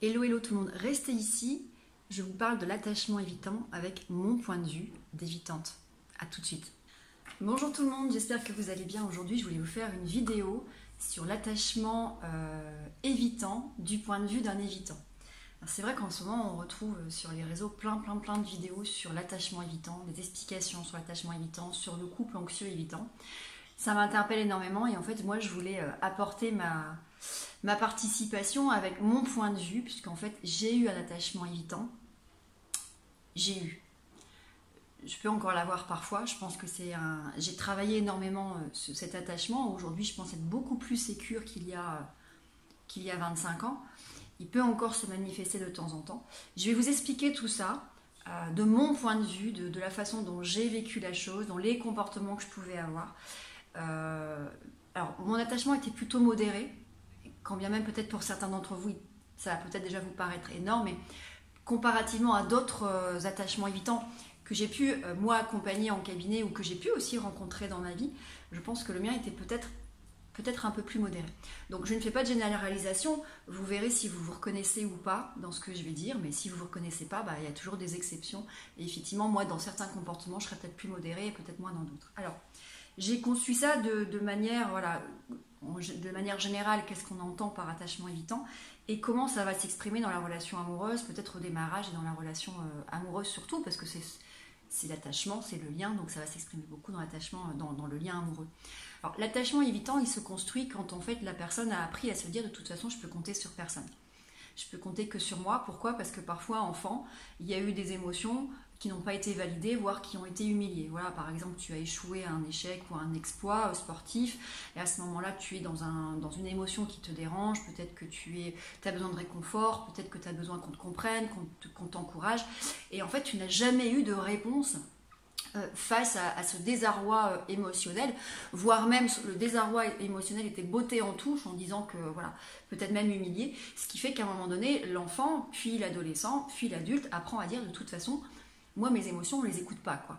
Hello, hello tout le monde, restez ici, je vous parle de l'attachement évitant avec mon point de vue d'évitante. A tout de suite. Bonjour tout le monde, j'espère que vous allez bien. Aujourd'hui, je voulais vous faire une vidéo sur l'attachement évitant du point de vue d'un évitant. C'est vrai qu'en ce moment, on retrouve sur les réseaux plein de vidéos sur l'attachement évitant, des explications sur l'attachement évitant, sur le couple anxieux évitant. Ça m'interpelle énormément et en fait, moi, je voulais apporter ma participation avec mon point de vue, puisqu'en fait, j'ai eu un attachement évitant. Je peux encore l'avoir parfois, je pense que j'ai travaillé énormément cet attachement. Aujourd'hui, je pense être beaucoup plus sécure qu'il y a 25 ans. Il peut encore se manifester de temps en temps. Je vais vous expliquer tout ça de mon point de vue, de la façon dont j'ai vécu la chose, dans les comportements que je pouvais avoir. Alors, mon attachement était plutôt modéré, quand bien même peut-être pour certains d'entre vous, ça va peut-être déjà vous paraître énorme, mais comparativement à d'autres attachements évitants que j'ai pu, moi, accompagner en cabinet ou que j'ai pu aussi rencontrer dans ma vie, je pense que le mien était peut-être un peu plus modéré. Donc je ne fais pas de généralisation, vous verrez si vous vous reconnaissez ou pas dans ce que je vais dire, mais si vous ne vous reconnaissez pas, il y a toujours des exceptions. Et effectivement, moi, dans certains comportements, je serais peut-être plus modérée et peut-être moins dans d'autres. Alors, j'ai conçu ça de manière générale, qu'est-ce qu'on entend par attachement évitant et comment ça va s'exprimer dans la relation amoureuse, peut-être au démarrage et dans la relation amoureuse surtout, parce que c'est l'attachement, c'est le lien, donc ça va s'exprimer beaucoup dans l'attachement, dans le lien amoureux. Alors, l'attachement évitant, il se construit quand en fait la personne a appris à se dire de toute façon, je peux compter sur personne. Je peux compter que sur moi. Pourquoi? Parce que parfois, enfant, il y a eu des émotions qui n'ont pas été validées, voire qui ont été humiliées. Voilà, par exemple, tu as échoué à un échec ou à un exploit sportif, et à ce moment-là, tu es dans une émotion qui te dérange, peut-être que tu as besoin de réconfort, peut-être que tu as besoin qu'on te comprenne, qu'on t'encourage, et en fait, tu n'as jamais eu de réponse face à ce désarroi émotionnel, voire même le désarroi émotionnel était botté en touche en disant que, voilà, peut-être même humilié, ce qui fait qu'à un moment donné, l'enfant, puis l'adolescent, puis l'adulte apprend à dire de toute façon, moi mes émotions, on ne les écoute pas, quoi.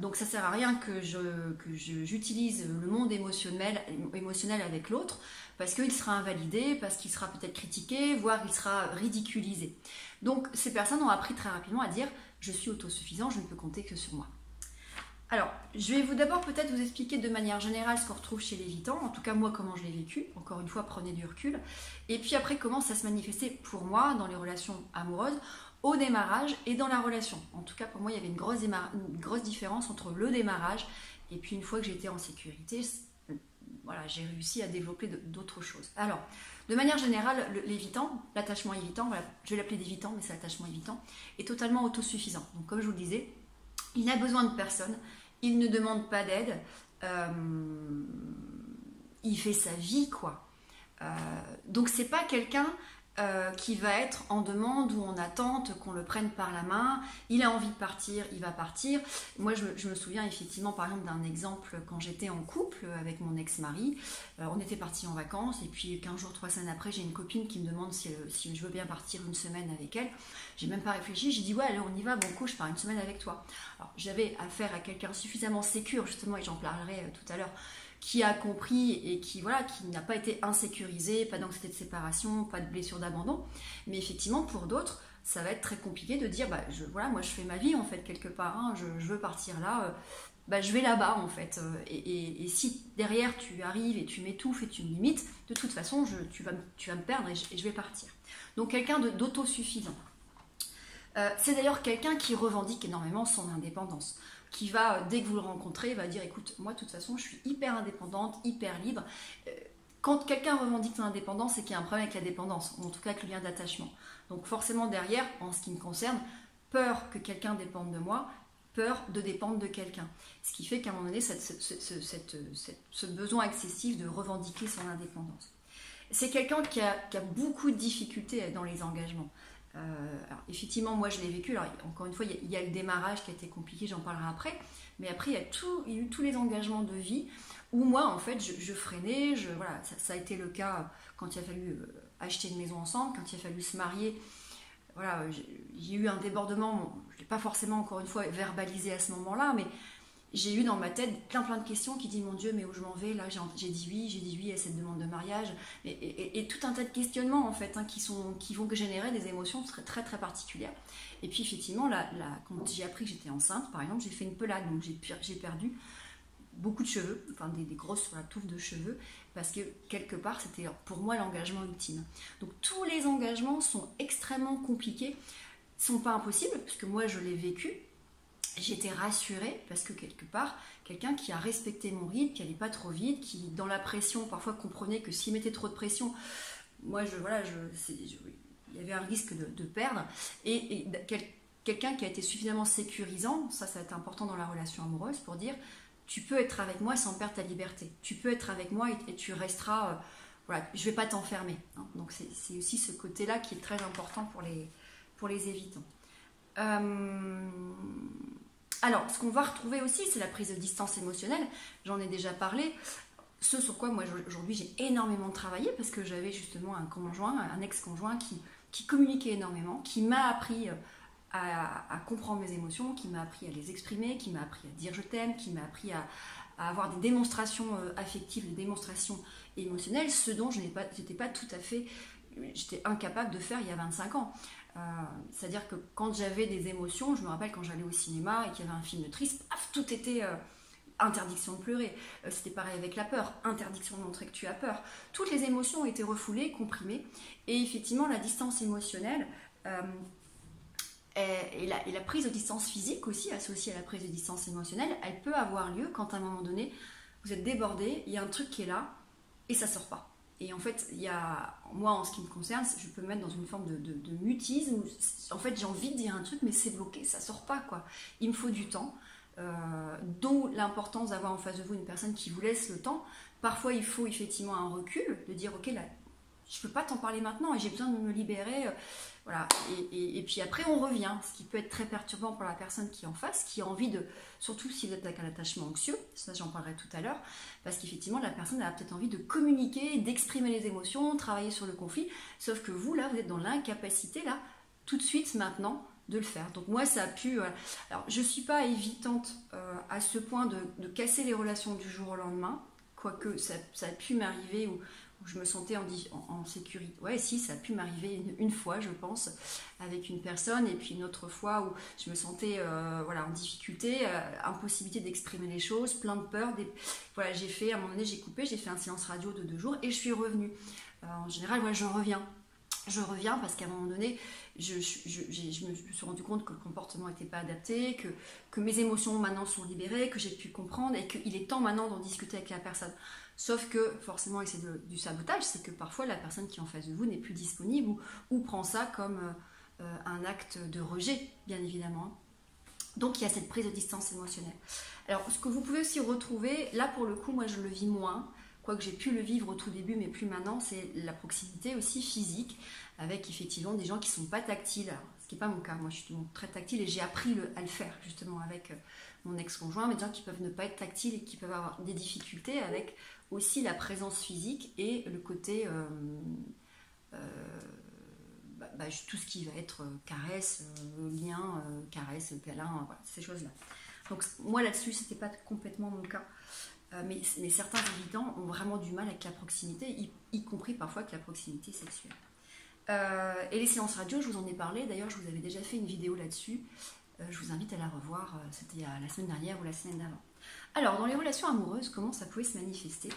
Donc ça sert à rien que j'utilise le monde émotionnel avec l'autre, parce qu'il sera invalidé, parce qu'il sera peut-être critiqué, voire il sera ridiculisé. Donc ces personnes ont appris très rapidement à dire, je suis autosuffisant, je ne peux compter que sur moi. Alors, je vais d'abord peut-être vous expliquer de manière générale ce qu'on retrouve chez l'évitant, en tout cas moi comment je l'ai vécu, encore une fois prenez du recul, et puis après comment ça se manifestait pour moi dans les relations amoureuses, au démarrage et dans la relation. En tout cas pour moi il y avait une grosse différence entre le démarrage et puis une fois que j'étais en sécurité, voilà, j'ai réussi à développer d'autres choses. Alors, de manière générale, l'évitant, l'attachement évitant, voilà, je vais l'appeler d'évitant, mais c'est l'attachement évitant, est totalement autosuffisant. Donc comme je vous le disais, il n'a besoin de personne, il ne demande pas d'aide, il fait sa vie, quoi. Donc c'est pas quelqu'un qui va être en demande ou en attente qu'on le prenne par la main, il a envie de partir, il va partir. Moi je me souviens effectivement par exemple d'un exemple quand j'étais en couple avec mon ex-mari, on était partis en vacances et puis 15 jours, 3 semaines après j'ai une copine qui me demande si je veux bien partir une semaine avec elle. J'ai même pas réfléchi, j'ai dit ouais allez on y va, bon coup je pars une semaine avec toi. Alors j'avais affaire à quelqu'un suffisamment sécure justement et j'en parlerai tout à l'heure, qui a compris et qui n'a pas été insécurisé, pas d'anxiété de séparation, pas de blessure d'abandon. Mais effectivement, pour d'autres, ça va être très compliqué de dire, voilà, moi je fais ma vie en fait quelque part, hein, je veux partir là, je vais là-bas en fait. Et si derrière tu arrives et tu m'étouffes et tu me limites, de toute façon tu vas me perdre et je vais partir. Donc quelqu'un d'autosuffisant. C'est d'ailleurs quelqu'un qui revendique énormément son indépendance, qui va, dès que vous le rencontrez, va dire écoute, moi de toute façon je suis hyper indépendante, hyper libre. Quand quelqu'un revendique son indépendance, c'est qu'il y a un problème avec la dépendance, ou en tout cas avec le lien d'attachement. Donc forcément derrière, en ce qui me concerne, peur que quelqu'un dépende de moi, peur de dépendre de quelqu'un. Ce qui fait qu'à un moment donné, ce besoin excessif de revendiquer son indépendance. C'est quelqu'un qui a beaucoup de difficultés dans les engagements. Alors, effectivement, moi je l'ai vécu. Alors, encore une fois, il y a le démarrage qui a été compliqué, j'en parlerai après. Mais après, il y a eu tous les engagemement de vie où moi, en fait, je freinais. Voilà, ça a été le cas quand il a fallu acheter une maison ensemble, quand il a fallu se marier. Voilà, j'ai eu un débordement. Bon, je ne l'ai pas forcément, encore une fois, verbalisé à ce moment-là, mais j'ai eu dans ma tête plein de questions qui disent mon Dieu, mais où je m'en vais là, j'ai dit oui à cette demande de mariage, et tout un tas de questionnements en fait, hein, qui vont générer des émotions très particulières. Et puis effectivement, quand j'ai appris que j'étais enceinte, par exemple, j'ai fait une pelade, donc j'ai perdu beaucoup de cheveux, enfin des grosses sur la touffe de cheveux, parce que quelque part c'était pour moi l'engagement ultime. Donc tous les engagements sont extrêmement compliqués, sont pas impossibles, puisque moi je l'ai vécu. J'étais rassurée parce que quelque part, quelqu'un qui a respecté mon rythme, qui n'allait pas trop vite, qui dans la pression parfois comprenait que s'il mettait trop de pression, moi il y avait un risque de perdre, et quelqu'un qui a été suffisamment sécurisant, ça va être important dans la relation amoureuse, pour dire tu peux être avec moi sans perdre ta liberté, tu peux être avec moi et tu resteras, voilà, je ne vais pas t'enfermer, hein. Donc c'est aussi ce côté-là qui est très important pour les évitants. Alors, ce qu'on va retrouver aussi, c'est la prise de distance émotionnelle. J'en ai déjà parlé. Ce sur quoi moi aujourd'hui j'ai énormément travaillé, parce que j'avais justement un ex-conjoint qui communiquait énormément, qui m'a appris à comprendre mes émotions, qui m'a appris à les exprimer, qui m'a appris à dire je t'aime, qui m'a appris à avoir des démonstrations affectives, des démonstrations émotionnelles, ce dont j'étais incapable de faire il y a 25 ans. C'est-à-dire que quand j'avais des émotions, je me rappelle quand j'allais au cinéma et qu'il y avait un film triste, paf, tout était interdiction de pleurer. C'était pareil avec la peur, interdiction de montrer que tu as peur. Toutes les émotions ont été refoulées, comprimées, et effectivement la distance émotionnelle et la prise de distance physique aussi, associée à la prise de distance émotionnelle, elle peut avoir lieu quand à un moment donné vous êtes débordé, il y a un truc qui est là et ça sort pas. Et en fait, moi, en ce qui me concerne, je peux me mettre dans une forme de mutisme où, en fait, j'ai envie de dire un truc, mais c'est bloqué, ça sort pas, quoi. Il me faut du temps, d'où l'importance d'avoir en face de vous une personne qui vous laisse le temps. Parfois, il faut effectivement un recul, de dire, ok, là, je peux pas t'en parler maintenant et j'ai besoin de me libérer, voilà. Et puis après, on revient, ce qui peut être très perturbant pour la personne qui est en face, qui a envie de, surtout si vous êtes avec un attachement anxieux, ça j'en parlerai tout à l'heure, parce qu'effectivement, la personne a peut-être envie de communiquer, d'exprimer les émotions, travailler sur le conflit, sauf que vous, là, vous êtes dans l'incapacité, là, tout de suite, maintenant, de le faire. Donc moi, ça a pu... alors, je suis pas évitante à ce point de casser les relations du jour au lendemain, quoique ça a pu m'arriver où je me sentais en sécurité. Ouais, si, ça a pu m'arriver une fois, je pense, avec une personne, et puis une autre fois où je me sentais voilà, en difficulté, impossibilité d'exprimer les choses, plein de peur. Voilà, à un moment donné, j'ai coupé, j'ai fait un silence radio de 2 jours, et je suis revenue. En général, ouais, je reviens parce qu'à un moment donné, je me suis rendu compte que le comportement n'était pas adapté, que mes émotions maintenant sont libérées, que j'ai pu comprendre, et qu'il est temps maintenant d'en discuter avec la personne. Sauf que forcément, et c'est du sabotage, c'est que parfois la personne qui est en face de vous n'est plus disponible ou prend ça comme un acte de rejet, bien évidemment. Donc il y a cette prise de distance émotionnelle. Alors ce que vous pouvez aussi retrouver, là pour le coup, moi je le vis moins, quoique j'ai pu le vivre au tout début, mais plus maintenant, c'est la proximité aussi physique, avec effectivement des gens qui ne sont pas tactiles. Alors, ce qui n'est pas mon cas, moi je suis très tactile et j'ai appris à le faire justement avec mon ex-conjoint, mais des gens qui peuvent ne pas être tactiles et qui peuvent avoir des difficultés avec aussi la présence physique et le côté tout ce qui va être caresse, lien, caresse, câlin, voilà, ces choses-là. Donc moi là-dessus, c'était pas complètement mon cas. Mais certains évitants ont vraiment du mal avec la proximité, y compris parfois avec la proximité sexuelle. Et les séances radio, je vous en ai parlé, d'ailleurs je vous avais déjà fait une vidéo là-dessus, je vous invite à la revoir, c'était la semaine dernière ou la semaine d'avant. Alors, dans les relations amoureuses, comment ça pouvait se manifester?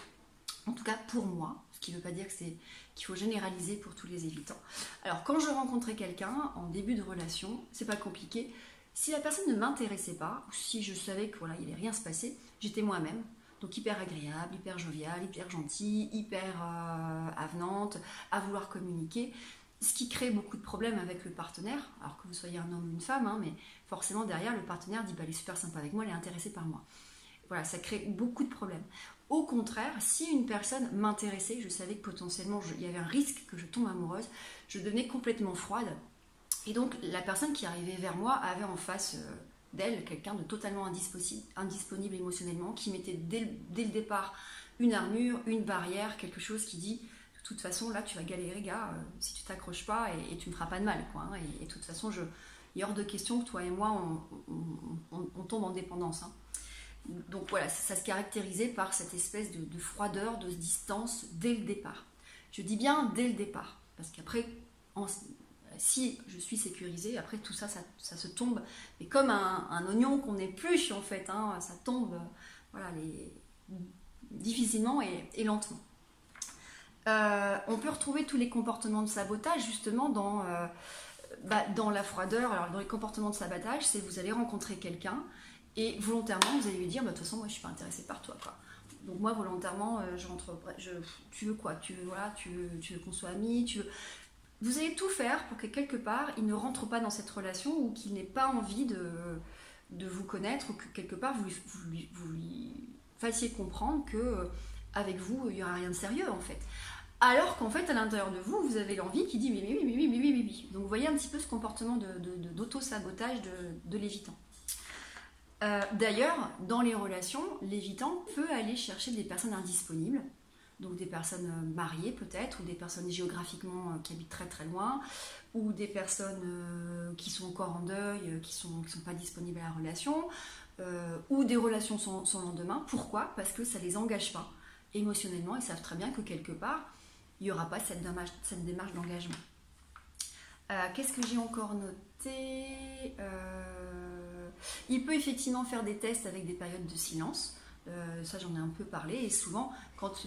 En tout cas pour moi, ce qui ne veut pas dire qu'il faut généraliser pour tous les évitants. Alors, quand je rencontrais quelqu'un en début de relation, c'est pas compliqué, si la personne ne m'intéressait pas, ou si je savais que voilà, il n'allait rien se passer, j'étais moi-même. Donc hyper agréable, hyper joviale, hyper gentille, hyper avenante, à vouloir communiquer. Ce qui crée beaucoup de problèmes avec le partenaire, alors que vous soyez un homme ou une femme, hein, mais forcément derrière, le partenaire dit bah, « elle est super sympa avec moi, elle est intéressée par moi ». Voilà, ça crée beaucoup de problèmes. Au contraire, si une personne m'intéressait, je savais que potentiellement il y avait un risque que je tombe amoureuse, je devenais complètement froide. Et donc la personne qui arrivait vers moi avait en face d'elle quelqu'un de totalement indisponible émotionnellement, qui mettait dès le départ une armure, une barrière, quelque chose qui dit de toute façon là tu vas galérer gars, si tu t'accroches pas et tu me feras pas de mal, quoi, hein, et de toute façon il est hors de question que toi et moi on tombe en dépendance, hein. Donc voilà, ça se caractérisait par cette espèce de froideur, de distance dès le départ. Je dis bien dès le départ, parce qu'après, si je suis sécurisée, après tout ça, ça se tombe. Mais comme un oignon qu'on épluche en fait, hein, ça tombe voilà, difficilement et lentement. On peut retrouver tous les comportements de sabotage justement dans la froideur. Alors dans les comportements de sabotage, c'est vous allez rencontrer quelqu'un et volontairement vous allez lui dire de toute façon moi je suis pas intéressée par toi quoi. Donc moi volontairement tu veux quoi, tu veux qu'on soit amis, vous allez tout faire pour que quelque part il ne rentre pas dans cette relation ou qu'il n'ait pas envie de vous connaître ou que quelque part vous lui fassiez comprendre que avec vous il n'y aura rien de sérieux en fait. Alors qu'en fait, à l'intérieur de vous, vous avez l'envie qui dit oui. Donc vous voyez un petit peu ce comportement d'auto-sabotage de l'évitant. D'ailleurs, dans les relations, l'évitant peut aller chercher des personnes indisponibles, donc des personnes mariées peut-être, ou des personnes géographiquement qui habitent très très loin, ou des personnes qui sont encore en deuil, qui sont pas disponibles à la relation, ou des relations sans lendemain. Pourquoi ? Parce que ça ne les engage pas. Émotionnellement, ils savent très bien que quelque part, il n'y aura pas cette démarche d'engagement. Qu'est-ce que j'ai encore noté ? Il peut effectivement faire des tests avec des périodes de silence. Ça, j'en ai un peu parlé. Et souvent, quand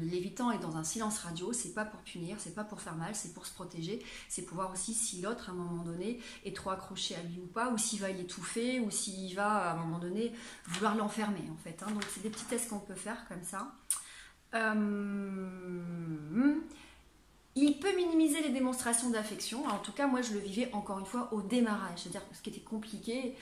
l'évitant est dans un silence radio, c'est pas pour punir, c'est pas pour faire mal, c'est pour se protéger. C'est pour voir aussi si l'autre, à un moment donné, est trop accroché à lui ou pas, ou s'il va l'étouffer, ou s'il va, à un moment donné, vouloir l'enfermer, en fait. Hein. Donc, c'est des petits tests qu'on peut faire comme ça. Il peut minimiser les démonstrations d'affection. En tout cas, moi, je le vivais encore une fois au démarrage. C'est-à-dire que ce qui était compliqué,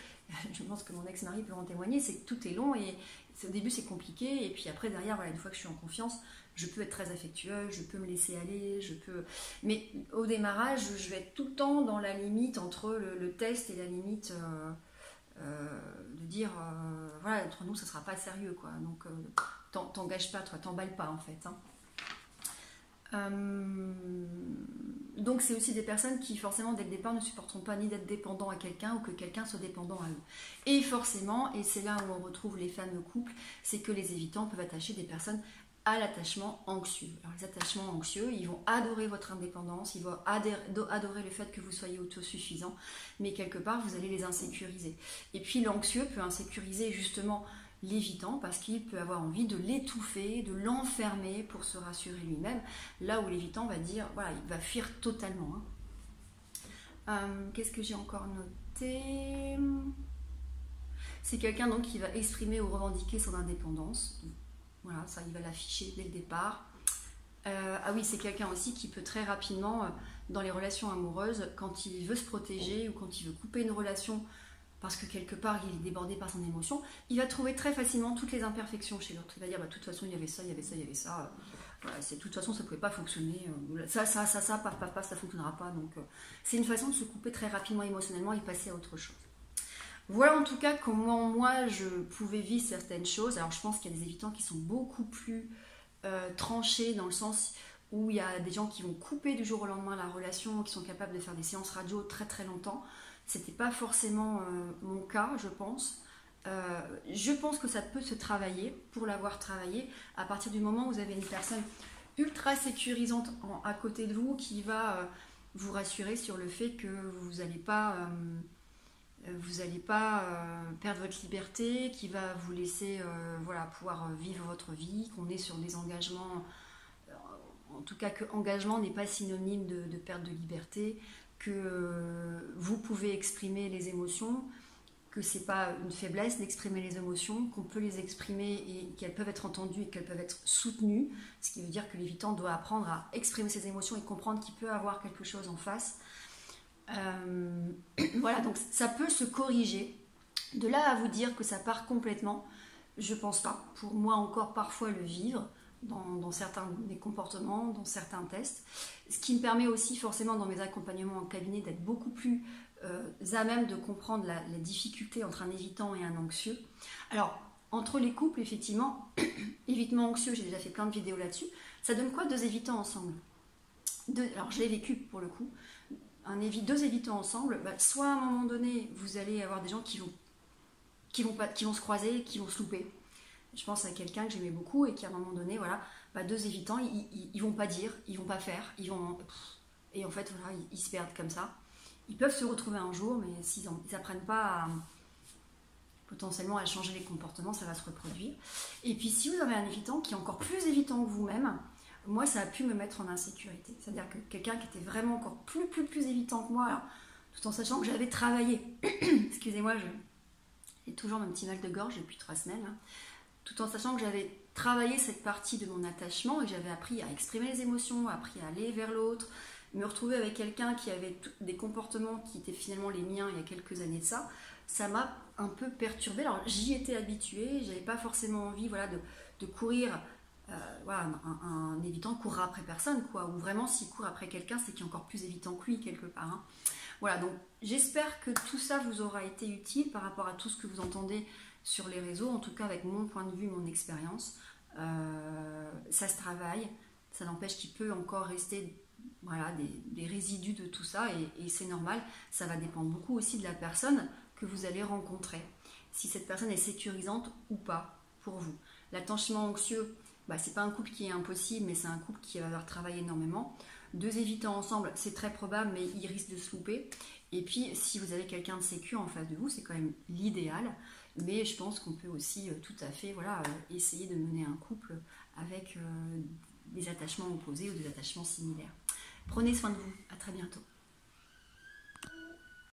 je pense que mon ex-mari peut en témoigner, c'est que tout est long et au début, c'est compliqué. Et puis après, derrière, voilà, une fois que je suis en confiance, je peux être très affectueuse, je peux me laisser aller, Mais au démarrage, je vais être tout le temps dans la limite entre le test et la limite de dire, voilà, entre nous, ça ne sera pas sérieux, quoi. Donc, t'engages pas, toi, t'emballes pas, en fait. Hein. Donc c'est aussi des personnes qui forcément dès le départ ne supporteront pas ni d'être dépendants à quelqu'un ou que quelqu'un soit dépendant à eux. Et forcément, et c'est là où on retrouve les fameux couples, c'est que les évitants peuvent attacher des personnes à l'attachement anxieux. Alors les attachements anxieux, ils vont adorer votre indépendance, ils vont adorer le fait que vous soyez autosuffisant, mais quelque part vous allez les insécuriser. Et puis l'anxieux peut insécuriser justement l'évitant parce qu'il peut avoir envie de l'étouffer, de l'enfermer pour se rassurer lui-même, là où l'évitant va dire, voilà, il va fuir totalement. Hein. Qu'est-ce que j'ai encore noté ? C'est quelqu'un donc qui va exprimer ou revendiquer son indépendance. Voilà, ça il va l'afficher dès le départ. Ah oui, c'est quelqu'un aussi qui peut très rapidement, dans les relations amoureuses, quand il veut se protéger ou quand il veut couper une relation parce que quelque part il est débordé par son émotion, il va trouver très facilement toutes les imperfections chez l'autre. Il va dire, de toute façon il y avait ça, voilà, de toute façon ça ne pouvait pas fonctionner, ça, paf, ça ne fonctionnera pas. Donc c'est une façon de se couper très rapidement émotionnellement et passer à autre chose. Voilà en tout cas comment moi je pouvais vivre certaines choses. Alors je pense qu'il y a des évitants qui sont beaucoup plus tranchés dans le sens où il y a des gens qui vont couper du jour au lendemain la relation, qui sont capables de faire des séances radio très très longtemps. C'était pas forcément mon cas, je pense. Je pense que ça peut se travailler, pour l'avoir travaillé, à partir du moment où vous avez une personne ultra sécurisante à côté de vous qui va vous rassurer sur le fait que vous n'allez pas perdre votre liberté, qui va vous laisser pouvoir vivre votre vie, qu'on est sur des engagements, en tout cas que engagement n'est pas synonyme de perte de liberté, que vous pouvez exprimer les émotions, que c'est pas une faiblesse d'exprimer les émotions, qu'on peut les exprimer et qu'elles peuvent être entendues et qu'elles peuvent être soutenues, ce qui veut dire que l'évitant doit apprendre à exprimer ses émotions et comprendre qu'il peut avoir quelque chose en face. Voilà, donc ça peut se corriger. De là à vous dire que ça part complètement, je pense pas. Pour moi encore parfois le vivre, dans certains des comportements, dans certains tests, ce qui me permet aussi forcément dans mes accompagnements en cabinet d'être beaucoup plus à même de comprendre la difficulté entre un évitant et un anxieux. Alors, entre les couples, effectivement, évitement anxieux, j'ai déjà fait plein de vidéos là-dessus, ça donne quoi deux évitants ensemble ? Alors, je l'ai vécu pour le coup, deux évitants ensemble, soit à un moment donné, vous allez avoir des gens qui qui vont se croiser, qui vont se louper. Je pense à quelqu'un que j'aimais beaucoup et qui à un moment donné, voilà, bah, deux évitants, ils vont pas dire, ils vont pas faire, et en fait voilà, ils se perdent comme ça. Ils peuvent se retrouver un jour, mais s'ils n'apprennent pas potentiellement à changer les comportements, ça va se reproduire. Et puis si vous avez un évitant qui est encore plus évitant que vous-même, moi ça a pu me mettre en insécurité. C'est-à-dire que quelqu'un qui était vraiment encore plus évitant que moi, alors, tout en sachant que j'avais travaillé, excusez-moi, j'ai toujours mon petit mal de gorge depuis 3 semaines, hein, tout en sachant que j'avais travaillé cette partie de mon attachement et que j'avais appris à exprimer les émotions, appris à aller vers l'autre, me retrouver avec quelqu'un qui avait des comportements qui étaient finalement les miens il y a quelques années de ça, ça m'a un peu perturbée. Alors j'y étais habituée, j'avais pas forcément envie, voilà, de courir, voilà, un évitant courra après personne, quoi, ou vraiment s'il court après quelqu'un, c'est qu'il est encore plus évitant que lui quelque part, hein. Voilà, donc j'espère que tout ça vous aura été utile par rapport à tout ce que vous entendez sur les réseaux, en tout cas avec mon point de vue, mon expérience. Ça se travaille, ça n'empêche qu'il peut encore rester, voilà, des résidus de tout ça, et c'est normal. Ça va dépendre beaucoup aussi de la personne que vous allez rencontrer, si cette personne est sécurisante ou pas pour vous. L'attachement anxieux, bah, c'est pas un couple qui est impossible, mais c'est un couple qui va devoir travailler énormément. Deux évitants ensemble, c'est très probable, mais ils risquent de se louper. Et puis, si vous avez quelqu'un de sécu en face de vous, c'est quand même l'idéal. Mais je pense qu'on peut aussi tout à fait, voilà, essayer de mener un couple avec des attachements opposés ou des attachements similaires. Prenez soin de vous. À très bientôt.